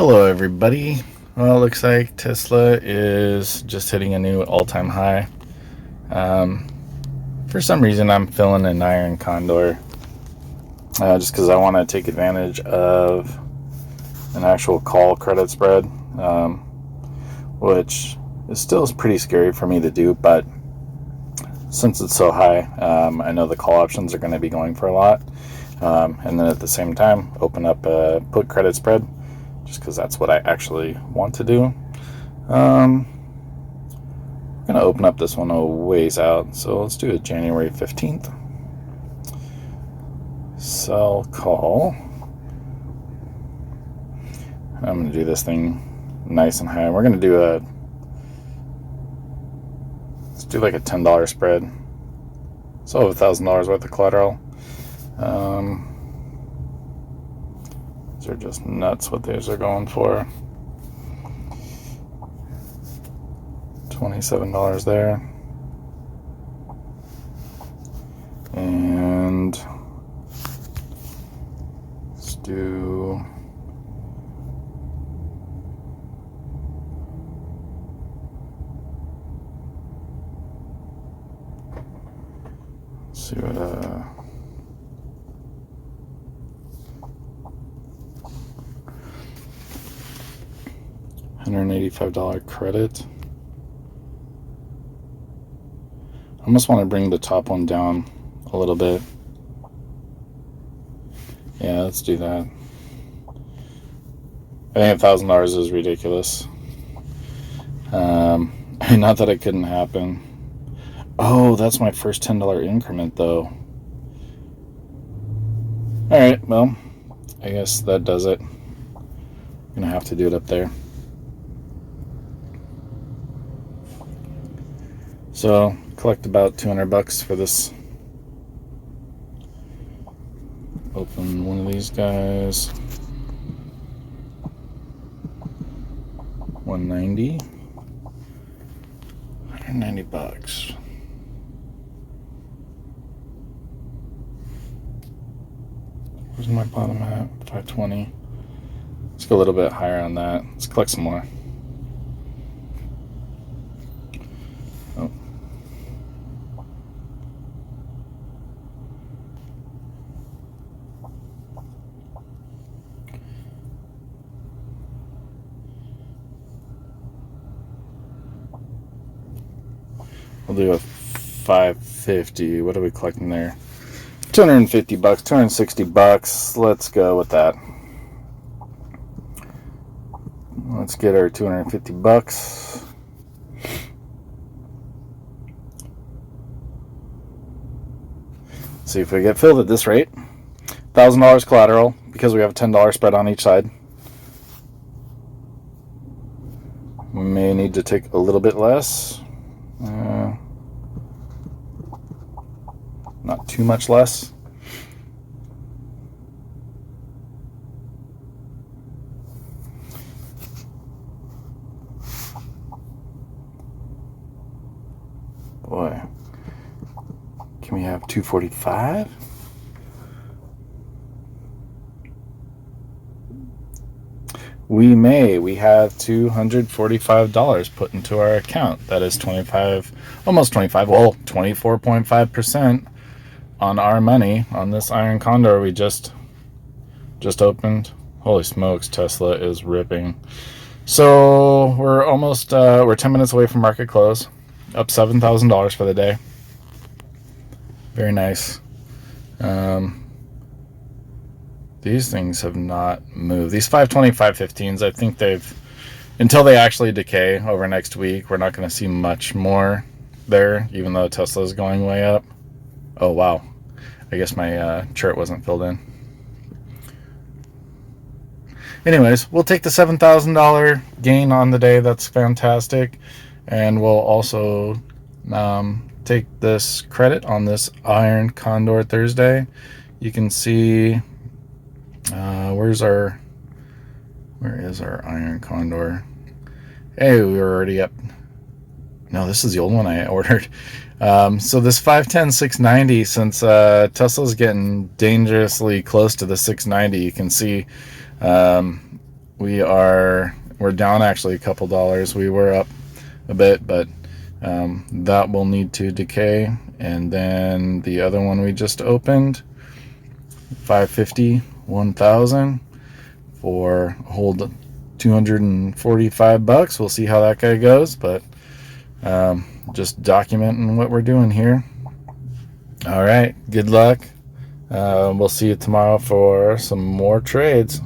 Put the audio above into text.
Hello everybody. Well, it looks like Tesla is just hitting a new all-time high. Um, for some reason I'm filling an iron condor just because I want to take advantage of an actual call credit spread, which is still pretty scary for me to do, but since it's so high, I know the call options are going to be going for a lot, and then at the same time open up a put credit spread just because that's what I actually want to do. I'm going to open up this one a ways out, so let's do it January 15th. Sell call. I'm going to do this thing nice and high. We're going to do let's do like a $10 spread. So $1,000 worth of collateral. These are just nuts what these are going for. $27 there. And let's do see what $185 credit. I almost want to bring the top one down a little bit. Yeah, let's do that. I think $1,000 is ridiculous. Not that it couldn't happen. Oh, that's my first $10 increment though. Alright, well, I guess that does it. I'm gonna have to do it up there. So, collect about $200 for this. Open one of these guys. 190. $190. Where's my bottom at? 520. Let's go a little bit higher on that. Let's collect some more. Oh. We'll do a 550. What are we collecting there? $250, $260. Let's go with that. Let's get our $250. See if we get filled at this rate. $1,000 collateral because we have a $10 spread on each side. We may need to take a little bit less. Not too much less. Boy, can we have 245? We may. We have $245 put into our account. That is 25, almost 25, well, 24.5% on our money on this iron condor we just opened. Holy smokes, Tesla is ripping. So we're almost we're 10 minutes away from market close, up $7,000 for the day. Very nice. These things have not moved. These 520, 515s, I think they've, until they actually decay over next week, we're not going to see much more there, even though Tesla is going way up. Oh, wow. I guess my chart wasn't filled in. Anyways, we'll take the $7,000 gain on the day. That's fantastic. And we'll also take this credit on this iron condor Thursday. You can see where is our iron condor? Hey, we were already up. No, this is the old one I ordered. So this 510 690, since Tesla's getting dangerously close to the 690, you can see we're down actually a couple dollars. We were up a bit, but that will need to decay. And then the other one we just opened, 550, 1000 for a hold $245. We'll see how that guy goes, but just documenting what we're doing here. All right, good luck. We'll see you tomorrow for some more trades.